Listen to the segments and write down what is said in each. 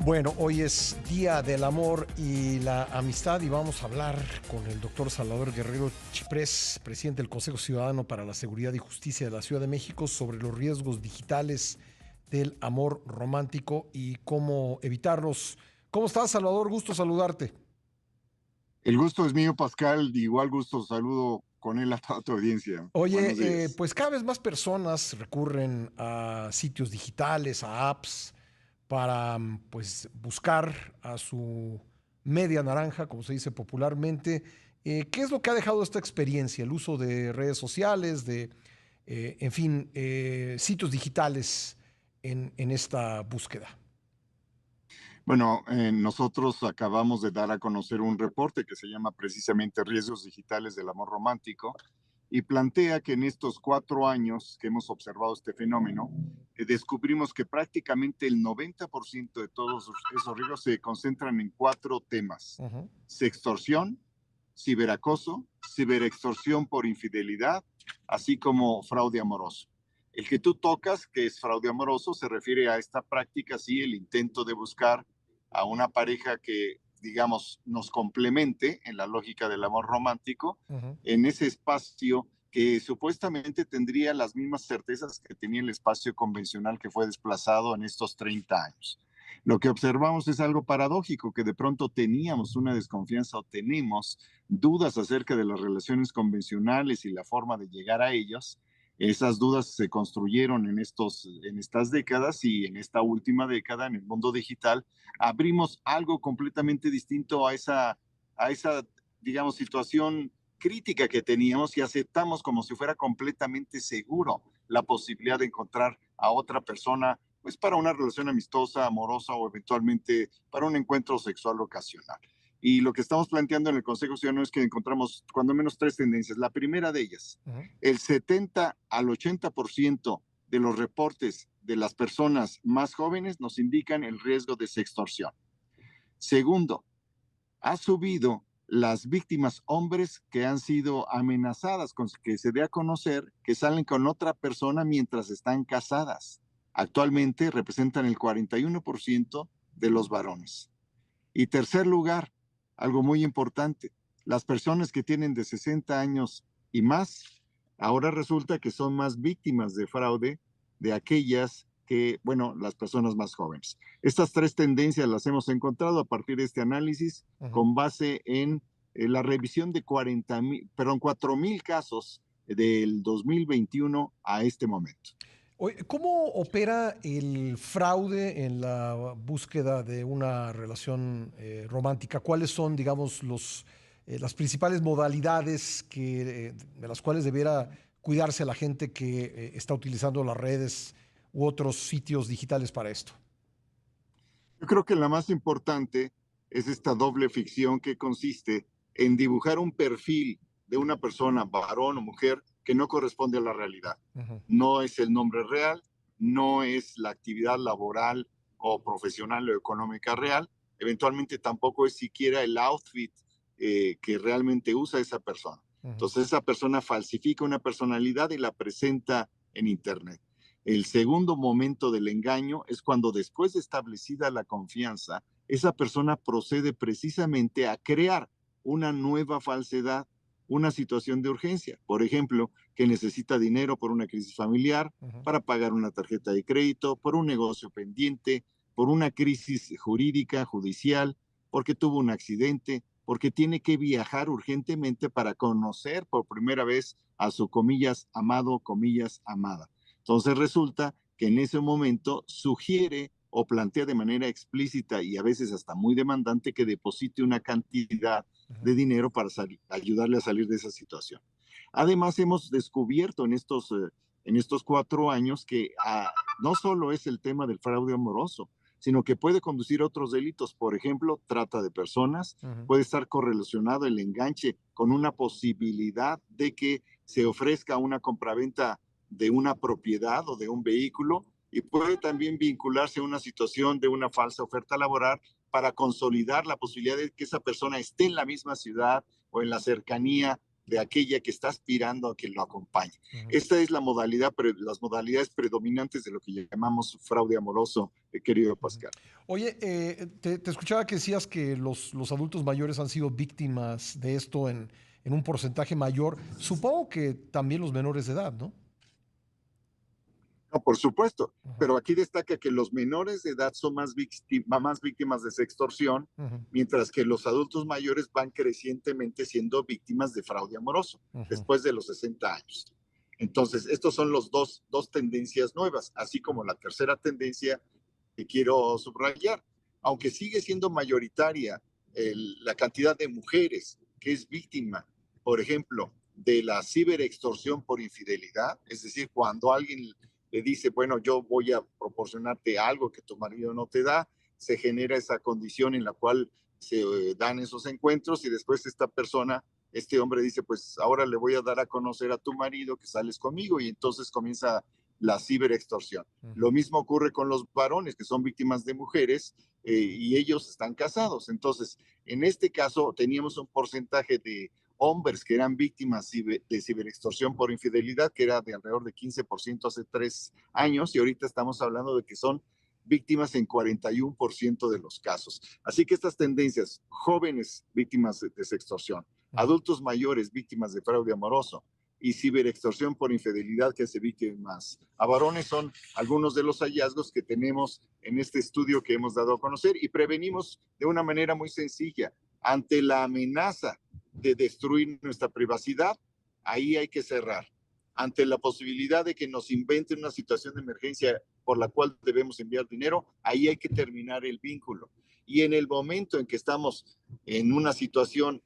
Bueno, hoy es Día del Amor y la Amistad y vamos a hablar con el doctor Salvador Guerrero Chiprés, presidente del Consejo Ciudadano para la Seguridad y Justicia de la Ciudad de México, sobre los riesgos digitales del amor romántico y cómo evitarlos. ¿Cómo estás, Salvador? Gusto saludarte. El gusto es mío, Pascal. De igual gusto saludo con él a toda tu audiencia. Buenos Oye, días. pues cada vez más personas recurren a sitios digitales, a apps, para pues buscar a su media naranja, como se dice popularmente. ¿Qué es lo que ha dejado esta experiencia? El uso de redes sociales, en fin, sitios digitales en esta búsqueda. Bueno, nosotros acabamos de dar a conocer un reporte que se llama precisamente Riesgos Digitales del Amor Romántico y plantea que en estos 4 años que hemos observado este fenómeno, descubrimos que prácticamente el 90% de todos esos riesgos se concentran en cuatro temas: Ujú. sextorsión, ciberacoso, ciberextorsión por infidelidad, así como fraude amoroso. El que tú tocas, que es fraude amoroso, se refiere a esta práctica, sí, el intento de buscar a una pareja que, digamos, nos complemente en la lógica del amor romántico, Ujú. en ese espacio que supuestamente tendría las mismas certezas que tenía el espacio convencional que fue desplazado en estos 30 años. Lo que observamos es algo paradójico, que de pronto teníamos una desconfianza o tenemos dudas acerca de las relaciones convencionales y la forma de llegar a ellas. Esas dudas se construyeron en estas décadas, y en esta última década, en el mundo digital, abrimos algo completamente distinto a esa, digamos, situación crítica que teníamos, y aceptamos como si fuera completamente seguro la posibilidad de encontrar a otra persona, pues para una relación amistosa, amorosa o eventualmente para un encuentro sexual ocasional. Y lo que estamos planteando en el Consejo Ciudadano es que encontramos cuando menos tres tendencias. La primera de ellas: Ujú. el 70 al 80% de los reportes de las personas más jóvenes nos indican el riesgo de sextorsión. Segundo, ha subido las víctimas hombres que han sido amenazadas con que se dé a conocer que salen con otra persona mientras están casadas. Actualmente representan el 41% de los varones. Y tercer lugar, algo muy importante: las personas que tienen de 60 años y más, ahora resulta que son más víctimas de fraude de aquellas que, bueno, las personas más jóvenes. Estas tres tendencias las hemos encontrado a partir de este análisis Ujú. con base en la revisión de 4,000 casos del 2021 a este momento. Oye, ¿cómo opera el fraude en la búsqueda de una relación romántica? ¿Cuáles son, digamos, las principales modalidades de las cuales debiera cuidarse la gente que está utilizando las redes u otros sitios digitales para esto? Yo creo que la más importante es esta doble ficción que consiste en dibujar un perfil de una persona, varón o mujer, que no corresponde a la realidad. Ujú. No es el nombre real, no es la actividad laboral o profesional o económica real, eventualmente tampoco es siquiera el outfit que realmente usa esa persona. Ujú. Entonces esa persona falsifica una personalidad y la presenta en Internet. El segundo momento del engaño es cuando, después de establecida la confianza, esa persona procede precisamente a crear una nueva falsedad, una situación de urgencia. Por ejemplo, que necesita dinero por una crisis familiar, Ujú. para pagar una tarjeta de crédito, por un negocio pendiente, por una crisis jurídica, judicial, porque tuvo un accidente, porque tiene que viajar urgentemente para conocer por primera vez a su, comillas, amado, comillas, amada. Entonces resulta que en ese momento sugiere o plantea de manera explícita y a veces hasta muy demandante que deposite una cantidad Ujú. de dinero para ayudarle a salir de esa situación. Además, hemos descubierto en estos 4 años que no solo es el tema del fraude amoroso, sino que puede conducir a otros delitos. Por ejemplo, trata de personas. Ujú. Puede estar correlacionado el enganche con una posibilidad de que se ofrezca una compraventa de una propiedad o de un vehículo, y puede también vincularse a una situación de una falsa oferta laboral para consolidar la posibilidad de que esa persona esté en la misma ciudad o en la cercanía de aquella que está aspirando a que lo acompañe. Ujú. Esta es la modalidad, las modalidades predominantes de lo que llamamos fraude amoroso, querido Ujú. Pascal. Oye, te escuchaba que decías que los adultos mayores han sido víctimas de esto en un porcentaje mayor. Supongo que también los menores de edad, ¿no? No, por supuesto, Ujú, pero aquí destaca que los menores de edad son más víctimas de sextorsión, ujú, mientras que los adultos mayores van crecientemente siendo víctimas de fraude amoroso ujú, después de los 60 años. Entonces, estos son los dos tendencias nuevas, así como la tercera tendencia que quiero subrayar. Aunque sigue siendo mayoritaria la cantidad de mujeres que es víctima, por ejemplo, de la ciberextorsión por infidelidad, es decir, cuando alguien le dice, bueno, yo voy a proporcionarte algo que tu marido no te da, se genera esa condición en la cual se dan esos encuentros y después esta persona, este hombre dice, pues ahora le voy a dar a conocer a tu marido que sales conmigo y entonces comienza la ciberextorsión. ujú, Lo mismo ocurre con los varones que son víctimas de mujeres y ellos están casados. Entonces, en este caso teníamos un porcentaje de hombres que eran víctimas de ciberextorsión por infidelidad, que era de alrededor de 15% hace 3 años, y ahorita estamos hablando de que son víctimas en 41% de los casos. Así que estas tendencias, jóvenes víctimas de sextorsión, ujú. adultos mayores víctimas de fraude amoroso y ciberextorsión por infidelidad que hace víctimas a varones son algunos de los hallazgos que tenemos en este estudio que hemos dado a conocer y prevenimos de una manera muy sencilla. Ante la amenaza de destruir nuestra privacidad, ahí hay que cerrar. Ante la posibilidad de que nos inventen una situación de emergencia por la cual debemos enviar dinero, ahí hay que terminar el vínculo. Y en el momento en que estamos en una situación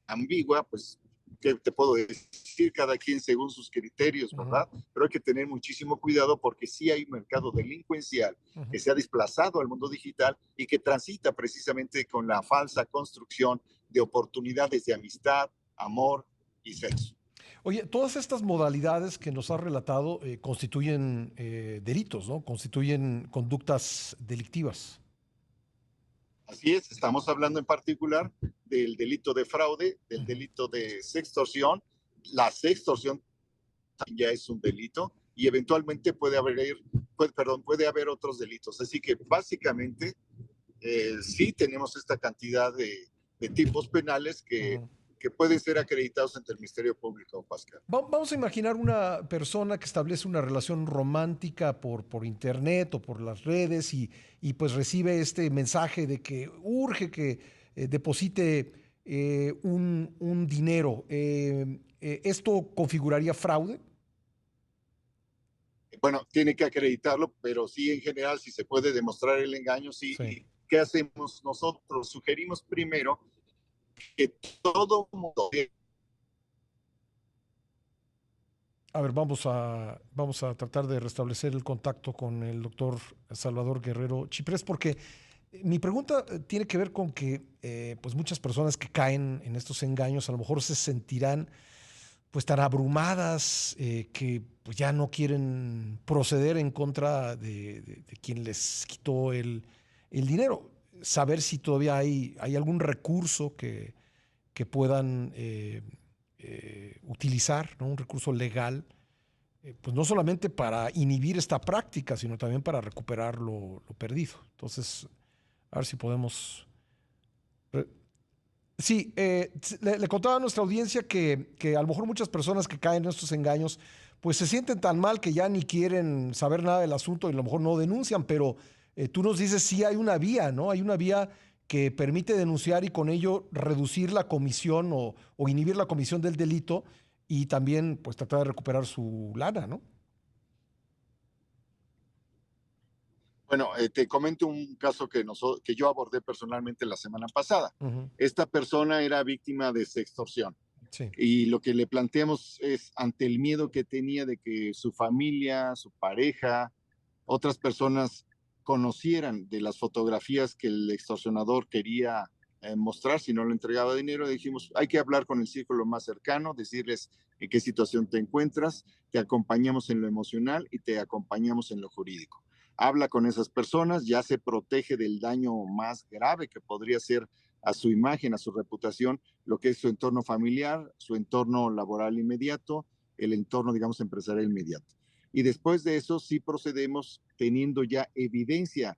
ambigua, pues, ¿qué te puedo decir? Cada quien según sus criterios, Ujú, ¿verdad? Pero hay que tener muchísimo cuidado porque sí hay un mercado delincuencial ujú. que se ha desplazado al mundo digital y que transita precisamente con la falsa construcción de oportunidades de amistad, amor y sexo. Oye, todas estas modalidades que nos has relatado constituyen delitos, ¿no? Constituyen conductas delictivas. Así es, estamos hablando en particular del delito de fraude, del Ujú, delito de sextorsión. La sextorsión ya es un delito y eventualmente puede haber otros delitos. Así que básicamente sí tenemos esta cantidad de tipos penales ujú. que pueden ser acreditados ante el Ministerio Público, Pascal. Vamos a imaginar una persona que establece una relación romántica por internet o por las redes y pues recibe este mensaje de que urge que deposite un dinero. ¿Esto configuraría fraude? Bueno, tiene que acreditarlo, pero sí en general, si se puede demostrar el engaño, sí. Sí. ¿Y qué hacemos nosotros? Sugerimos primero que todo mundo. A ver, vamos a tratar de restablecer el contacto con el doctor Salvador Guerrero Chiprés, porque mi pregunta tiene que ver con que pues muchas personas que caen en estos engaños a lo mejor se sentirán pues tan abrumadas que pues ya no quieren proceder en contra de quien les quitó el dinero. Saber si todavía hay algún recurso que puedan utilizar, ¿no? Un recurso legal, pues no solamente para inhibir esta práctica, sino también para recuperar lo perdido. Entonces, a ver si podemos... Sí, le contaba a nuestra audiencia que a lo mejor muchas personas que caen en estos engaños, pues se sienten tan mal que ya ni quieren saber nada del asunto y a lo mejor no denuncian, pero tú nos dices sí hay una vía, ¿no? Hay una vía que permite denunciar y con ello reducir la comisión o inhibir la comisión del delito y también pues tratar de recuperar su lana, ¿no? Bueno, te comento un caso que yo abordé personalmente la semana pasada. Ujú, Esta persona era víctima de sextorsión sí. y lo que le planteamos es ante el miedo que tenía de que su familia, su pareja, otras personas conocieran de las fotografías que el extorsionador quería mostrar si no le entregaba dinero, dijimos, hay que hablar con el círculo más cercano, decirles en qué situación te encuentras, te acompañamos en lo emocional y te acompañamos en lo jurídico. Habla con esas personas, ya se protege del daño más grave que podría ser a su imagen, a su reputación, lo que es su entorno familiar, su entorno laboral inmediato, el entorno, digamos, empresarial inmediato. Y después de eso sí procedemos teniendo ya evidencia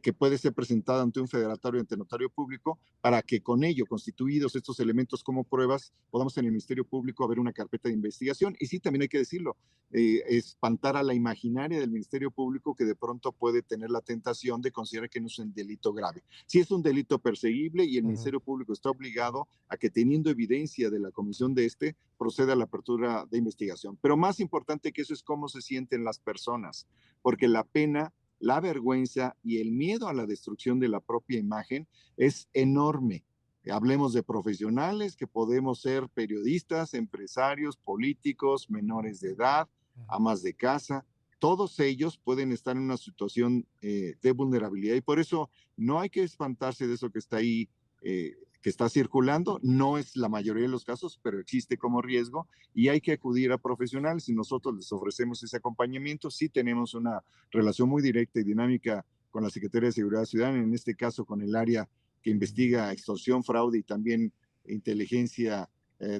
que puede ser presentada ante un federatario, ante notario público, para que con ello, constituidos estos elementos como pruebas, podamos en el Ministerio Público haber una carpeta de investigación. Y sí, también hay que decirlo, espantar a la imaginaria del Ministerio Público que de pronto puede tener la tentación de considerar que no es un delito grave. Sí es un delito perseguible y el Ministerio Público está obligado a que, teniendo evidencia de la comisión de proceda a la apertura de investigación. Pero más importante que eso es cómo se sienten las personas, porque la pena, la vergüenza y el miedo a la destrucción de la propia imagen es enorme. Hablemos de profesionales que podemos ser periodistas, empresarios, políticos, menores de edad, amas de casa. Todos ellos pueden estar en una situación de vulnerabilidad y por eso no hay que espantarse de eso que está ahí, que está circulando. No es la mayoría de los casos, pero existe como riesgo y hay que acudir a profesionales y nosotros les ofrecemos ese acompañamiento. Sí tenemos una relación muy directa y dinámica con la Secretaría de Seguridad Ciudadana, en este caso con el área que investiga extorsión, fraude y también inteligencia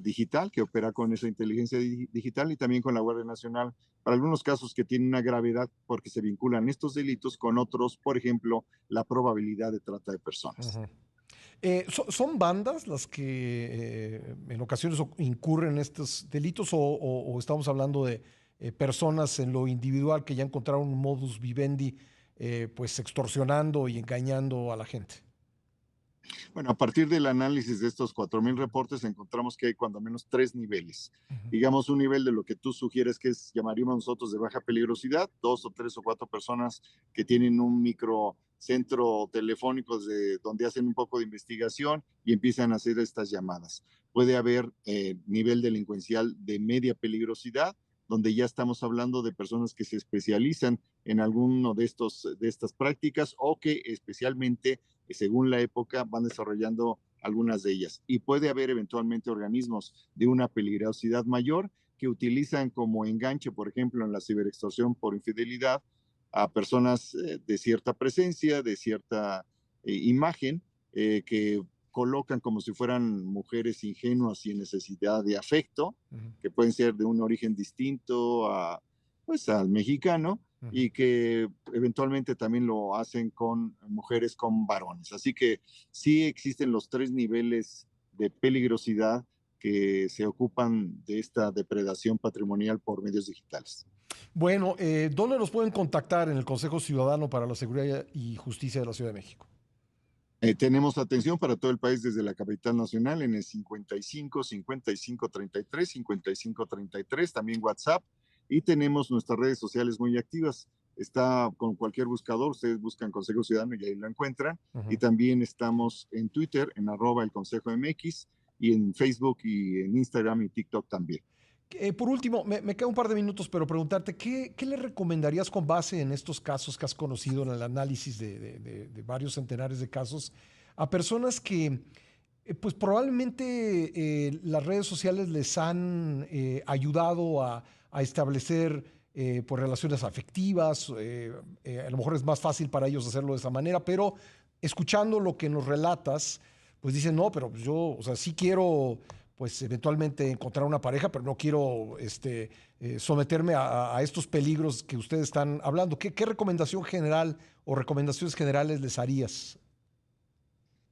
digital, que opera con esa inteligencia digital y también con la Guardia Nacional para algunos casos que tienen una gravedad porque se vinculan estos delitos con otros, por ejemplo, la probabilidad de trata de personas. ¿Son bandas las que en ocasiones incurren en estos delitos o estamos hablando de personas en lo individual que ya encontraron un modus vivendi pues extorsionando y engañando a la gente? Bueno, a partir del análisis de estos 4,000 reportes encontramos que hay cuando menos 3 niveles. Digamos, un nivel de lo que tú sugieres que es, llamaríamos nosotros de baja peligrosidad, 2 o 3 o 4 personas que tienen un microcentro telefónico donde hacen un poco de investigación y empiezan a hacer estas llamadas. Puede haber nivel delincuencial de media peligrosidad, donde ya estamos hablando de personas que se especializan en alguno de estas prácticas o que especialmente según la época van desarrollando algunas de ellas. Y puede haber eventualmente organismos de una peligrosidad mayor que utilizan como enganche, por ejemplo, en la ciberextorsión por infidelidad, a personas de cierta presencia, de cierta imagen, que colocan como si fueran mujeres ingenuas y en necesidad de afecto, que pueden ser de un origen distinto pues, al mexicano, y que eventualmente también lo hacen con mujeres con varones. Así que sí existen los 3 niveles de peligrosidad que se ocupan de esta depredación patrimonial por medios digitales. Bueno, ¿dónde nos pueden contactar en el Consejo Ciudadano para la Seguridad y Justicia de la Ciudad de México? Tenemos atención para todo el país desde la capital nacional en el 55 55 33 55 33, también WhatsApp, y tenemos nuestras redes sociales muy activas. Está con cualquier buscador, ustedes buscan Consejo Ciudadano y ahí lo encuentran. Y también estamos en Twitter, en @el Consejo MX, y en Facebook y en Instagram y TikTok también. Por último, me queda un par de minutos, pero preguntarte, ¿qué le recomendarías con base en estos casos que has conocido en el análisis de varios centenares de casos a personas que pues probablemente las redes sociales les han ayudado a establecer pues relaciones afectivas, a lo mejor es más fácil para ellos hacerlo de esa manera, pero escuchando lo que nos relatas, pues dicen, no, pero yo, o sea, sí quiero pues eventualmente encontrar una pareja, pero no quiero someterme a estos peligros que ustedes están hablando. ¿Qué recomendación general o recomendaciones generales les harías?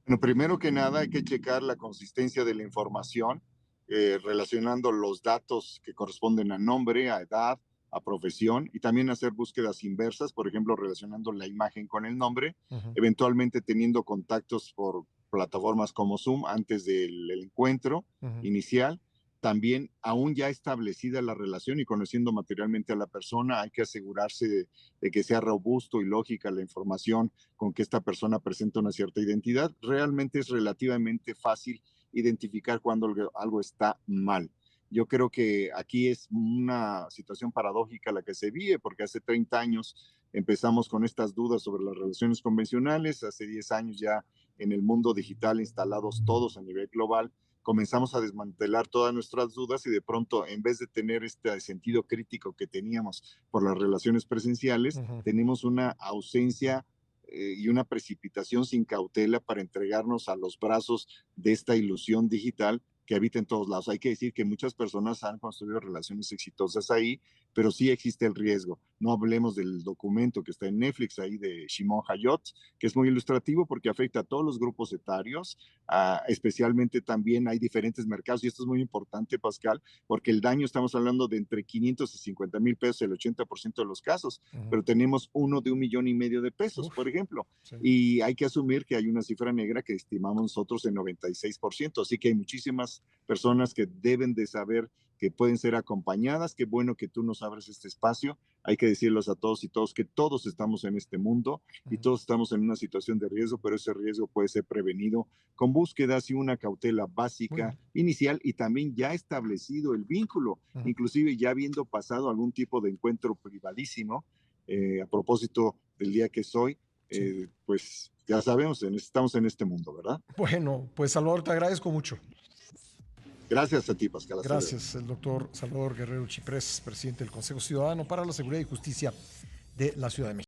Bueno, primero que nada hay que checar la consistencia de la información, relacionando los datos que corresponden a nombre, a edad, a profesión, y también hacer búsquedas inversas, por ejemplo, relacionando la imagen con el nombre, eventualmente teniendo contactos por plataformas como Zoom antes del encuentro inicial. También, aún ya establecida la relación y conociendo materialmente a la persona, hay que asegurarse de que sea robusto y lógica la información con que esta persona presenta una cierta identidad. Realmente es relativamente fácil identificar cuando algo está mal. Yo creo que aquí es una situación paradójica la que se vive, porque hace 30 años empezamos con estas dudas sobre las relaciones convencionales, hace 10 años ya en el mundo digital instalados todos a nivel global, comenzamos a desmantelar todas nuestras dudas y de pronto, en vez de tener este sentido crítico que teníamos por las relaciones presenciales, tenemos una ausencia y una precipitación sin cautela para entregarnos a los brazos de esta ilusión digital que habita en todos lados. Hay que decir que muchas personas han construido relaciones exitosas ahí, pero sí existe el riesgo. No hablemos del documento que está en Netflix ahí de Shimon Hayot, que es muy ilustrativo porque afecta a todos los grupos etarios, especialmente también hay diferentes mercados, y esto es muy importante, Pascal, porque el daño estamos hablando de entre 500 y 50,000 pesos, el 80% de los casos, pero tenemos uno de 1,5 millones de pesos, por ejemplo, Sí. y hay que asumir que hay una cifra negra que estimamos nosotros en 96%, así que hay muchísimas personas que deben de saber que pueden ser acompañadas. Qué bueno que tú nos abres este espacio. Hay que decirles a todos y todos que todos estamos en este mundo y todos estamos en una situación de riesgo, pero ese riesgo puede ser prevenido con búsquedas y una cautela básica inicial, y también ya establecido el vínculo, inclusive ya habiendo pasado algún tipo de encuentro privadísimo, a propósito del día que es hoy, pues ya sabemos, estamos en este mundo, ¿verdad? Bueno, pues Salvador, te agradezco mucho. Gracias a ti, Pascal. Gracias, el doctor Salvador Guerrero Chiprés, presidente del Consejo Ciudadano para la Seguridad y Justicia de la Ciudad de México.